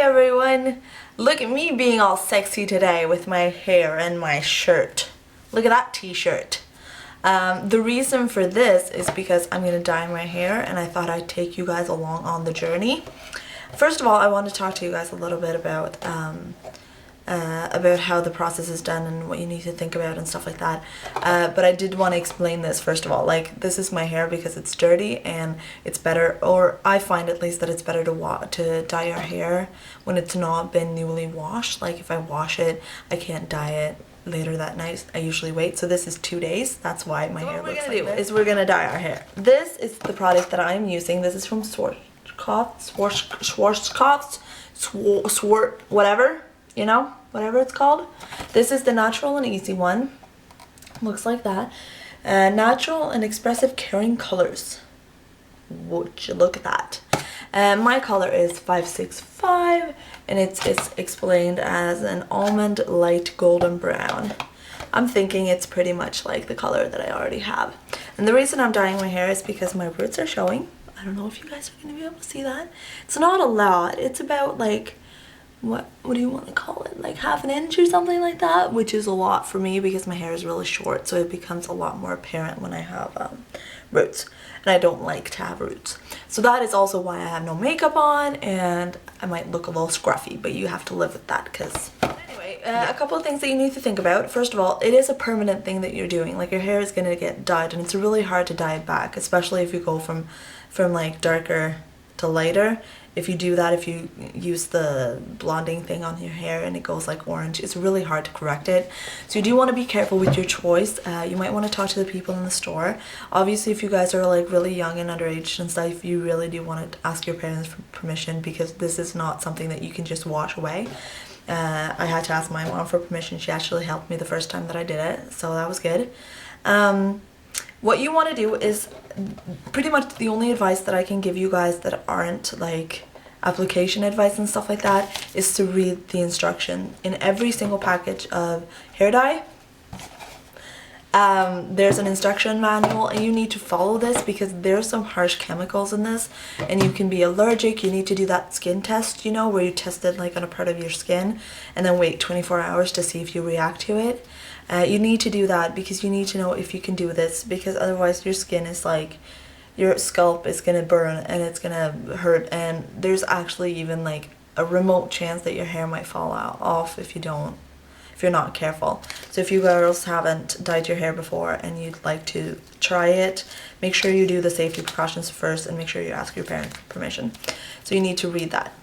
everyone! Look at me being all sexy today with my hair and my shirt. Look at that t-shirt. The reason for this is because I'm going to dye my hair and I thought I'd take you guys along on the journey. First of all, I want to talk to you guys a little bit about how the process is done and what you need to think about and stuff like that. But I did want to explain this first of all. Like, this is my hair because it's dirty and it's better, or I find at least that it's better to dye your hair when it's not been newly washed. Like, if I wash it, I can't dye it later that night. I usually wait. So this is 2 days. That's why my hair looks like this. We're gonna dye our hair. This is the product that I'm using. This is from Schwarzkopfs, whatever. You know, whatever it's called. This is the natural and easy one. Looks like that. Natural and expressive caring colors. Would you look at that? My color is 565 and it's explained as an almond light golden brown. I'm thinking it's pretty much like the color that I already have. And the reason I'm dyeing my hair is because my roots are showing. I don't know if you guys are going to be able to see that. It's not a lot. It's about like, what do you want to call it, like half an inch or something like that, which is a lot for me because my hair is really short, so it becomes a lot more apparent when I have roots, and I don't like to have roots. So that is also why I have no makeup on and I might look a little scruffy, but you have to live with that because anyway, a couple of things that you need to think about. First of all, it is a permanent thing that you're doing. Like, your hair is going to get dyed and it's really hard to dye it back, especially if you go from like darker to lighter. If you do that, if you use the blonding thing on your hair and it goes like orange, it's really hard to correct it. So you do want to be careful with your choice. You might want to talk to the people in the store. Obviously, if you guys are like really young and underage and stuff, you really do want to ask your parents for permission because this is not something that you can just wash away. I had to ask my mom for permission. She actually helped me the first time that I did it, so that was good. What you want to do is pretty much the only advice that I can give you guys that aren't like application advice and stuff like that is to read the instruction. In every single package of hair dye, there's an instruction manual and you need to follow this because there's some harsh chemicals in this and you can be allergic. You need to do that skin test, you know, where you test it like on a part of your skin and then wait 24 hours to see if you react to it. You need to do that because you need to know if you can do this, because otherwise your skin is like, your scalp is gonna burn and it's gonna hurt, and there's actually even like a remote chance that your hair might fall off if you're not careful. So if you girls haven't dyed your hair before and you'd like to try it, make sure you do the safety precautions first and make sure you ask your parents for permission. So you need to read that.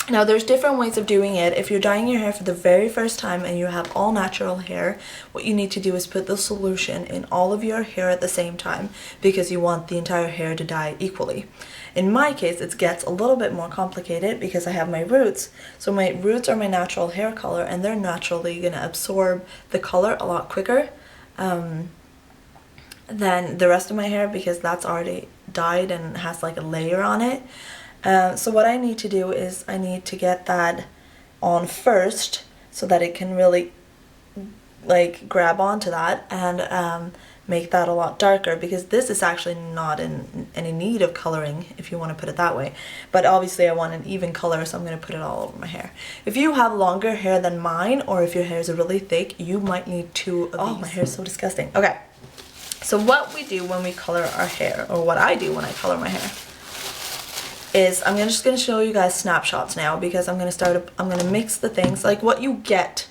Now, there's different ways of doing it. If you're dyeing your hair for the very first time and you have all natural hair, what you need to do is put the solution in all of your hair at the same time because you want the entire hair to dye equally. In my case, it gets a little bit more complicated because I have my roots. So my roots are my natural hair color and they're naturally going to absorb the color a lot quicker than the rest of my hair because that's already dyed and has like a layer on it. So what I need to do is I need to get that on first so that it can really like grab onto that and make that a lot darker, because this is actually not in any need of coloring, if you want to put it that way. But obviously I want an even color, so I'm going to put it all over my hair. If you have longer hair than mine, or if your hair is really thick, you might need 2 of these. Oh, my hair is so disgusting. Okay, so what we do when we color our hair, or what I do when I color my hair, is I'm just going to show you guys snapshots now, because I'm going to mix the things. Like, what you get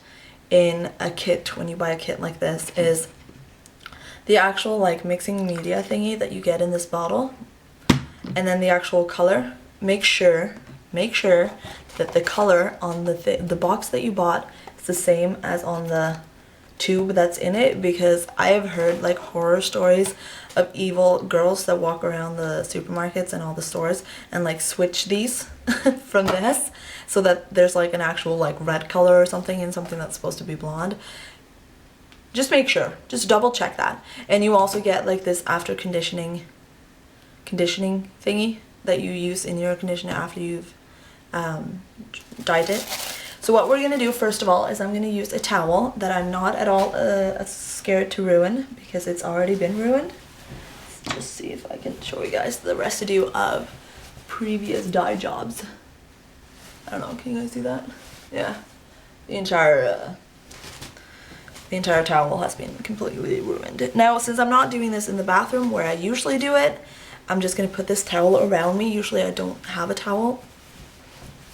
in a kit when you buy a kit like this is the actual like mixing media thingy that you get in this bottle, and then the actual color. Make sure that the color on the box that you bought is the same as on the tube that's in it, because I have heard like horror stories of evil girls that walk around the supermarkets and all the stores and like switch these from this so that there's like an actual like red color or something in something that's supposed to be blonde. Just make sure, just double check that. And you also get like this after conditioning thingy that you use in your conditioner after you've dyed it. So what we're going to do first of all is I'm going to use a towel that I'm not at all scared to ruin because it's already been ruined. Let's just see if I can show you guys the residue of previous dye jobs. I don't know, can you guys see that? Yeah. The entire towel has been completely ruined. Now, since I'm not doing this in the bathroom where I usually do it, I'm just gonna put this towel around me. Usually I don't have a towel,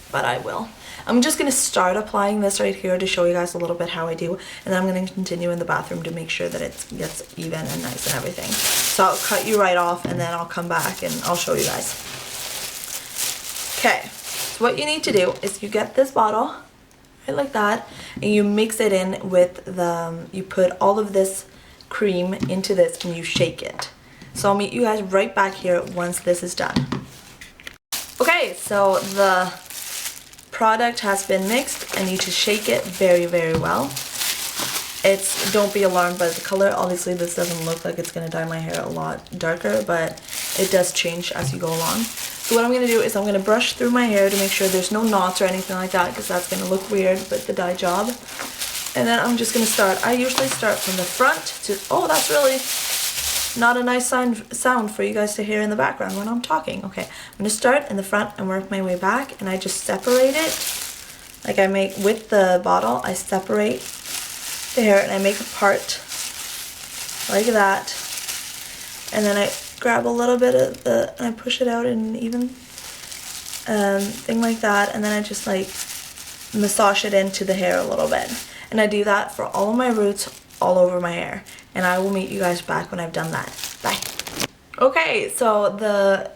but I will. I'm just gonna start applying this right here to show you guys a little bit how I do, and then I'm gonna continue in the bathroom to make sure that it gets even and nice and everything. So I'll cut you right off and then I'll come back and I'll show you guys. Okay, so what you need to do is you get this bottle, right like that, and you mix it in with you put all of this cream into this and you shake it. So I'll meet you guys right back here once this is done. Okay, so the product has been mixed and you just shake it very, very well. Don't be alarmed by the color. Obviously this doesn't look like it's going to dye my hair a lot darker, but it does change as you go along. So what I'm going to do is I'm going to brush through my hair to make sure there's no knots or anything like that, because that's going to look weird with the dye job. And then I'm just going to start. I usually start from the front to, oh, that's really not a nice sound for you guys to hear in the background when I'm talking. Okay, I'm going to start in the front and work my way back, and I just separate it. Like I make with the bottle, I separate the hair and I make a part like that. And then I grab a little bit of and I push it out in an even thing like that. And then I just like massage it into the hair a little bit. And I do that for all of my roots all over my hair. And I will meet you guys back when I've done that. Bye. Okay, so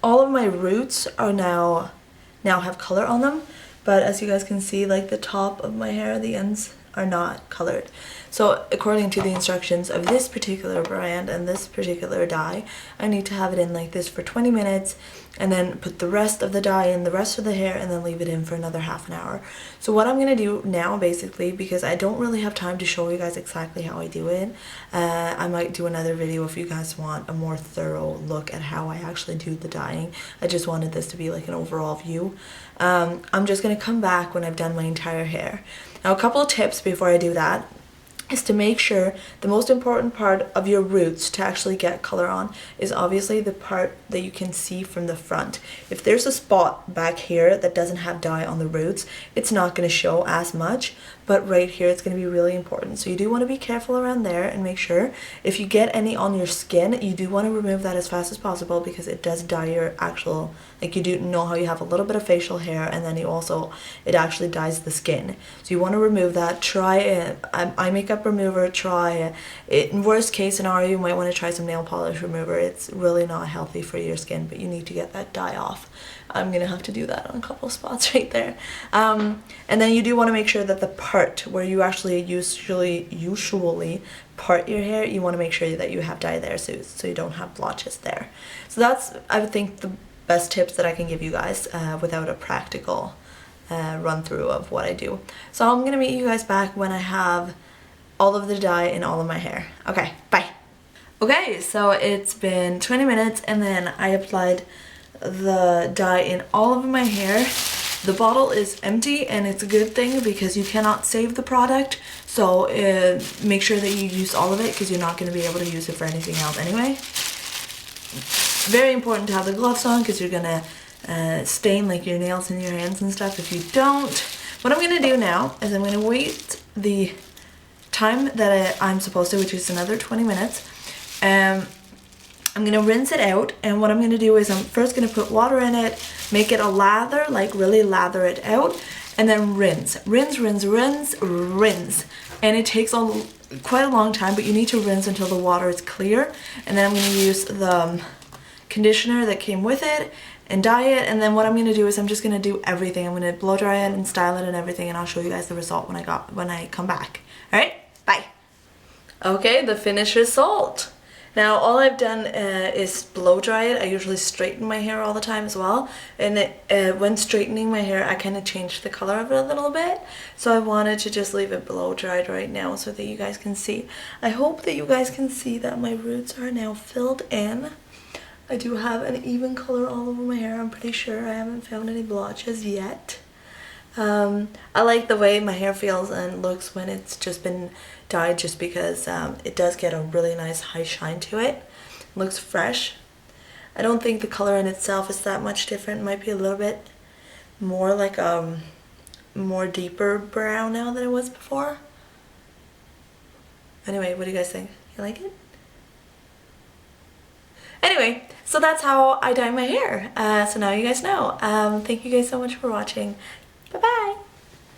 all of my roots are now have color on them, but as you guys can see, like the top of my hair, the ends are not colored. So according to the instructions of this particular brand and this particular dye, I need to have it in like this for 20 minutes and then put the rest of the dye in the rest of the hair and then leave it in for another half an hour. So what I'm going to do now, basically, because I don't really have time to show you guys exactly how I do it, I might do another video if you guys want a more thorough look at how I actually do the dyeing. I just wanted this to be like an overall view. I'm just going to come back when I've done my entire hair. Now, a couple of tips before I do that is to make sure the most important part of your roots to actually get color on is obviously the part that you can see from the front. If there's a spot back here that doesn't have dye on the roots, it's not going to show as much, but right here it's going to be really important. So you do want to be careful around there and make sure if you get any on your skin, you do want to remove that as fast as possible, because it does dye your actual, like you do know how you have a little bit of facial hair and then it actually dyes the skin. So you want to remove that. Try eye makeup remover, try it. In worst case scenario, you might want to try some nail polish remover. It's really not healthy for your skin, but you need to get that dye off. I'm gonna have to do that on a couple of spots right there. And then you do want to make sure that the part where you actually usually part your hair, you want to make sure that you have dye there so you don't have blotches there. So that's, I would think, the best tips that I can give you guys without a practical run through of what I do. So I'm gonna meet you guys back when I have all of the dye in all of my hair. Okay, bye. Okay, so it's been 20 minutes and then I applied the dye in all of my hair. The bottle is empty, and it's a good thing because you cannot save the product, so make sure that you use all of it because you're not going to be able to use it for anything else anyway. Very important to have the gloves on because you're going to stain like your nails and your hands and stuff if you don't. What I'm going to do now is I'm going to wait the time that I'm supposed to, which is another 20 minutes. I'm going to rinse it out, and what I'm going to do is I'm first going to put water in it, make it a lather, like really lather it out, and then rinse. Rinse, rinse, rinse, rinse. And it takes quite a long time, but you need to rinse until the water is clear. And then I'm going to use the conditioner that came with it and dye it, and then what I'm going to do is I'm just going to do everything. I'm going to blow dry it and style it and everything, and I'll show you guys the result when I come back. Alright, bye. Okay, the finished result. Now all I've done is blow dry it. I usually straighten my hair all the time as well, and when straightening my hair I kind of changed the color of it a little bit, so I wanted to just leave it blow dried right now so that you guys can see. I hope that you guys can see that my roots are now filled in. I do have an even color all over my hair. I'm pretty sure I haven't found any blotches yet. I like the way my hair feels and looks when it's just been dyed, just because it does get a really nice high shine to it. It looks fresh. I don't think the color in itself is that much different. It might be a little bit more like more deeper brown now than it was before. Anyway, what do you guys think? You like it? Anyway, so that's how I dye my hair. So now you guys know. Thank you guys so much for watching.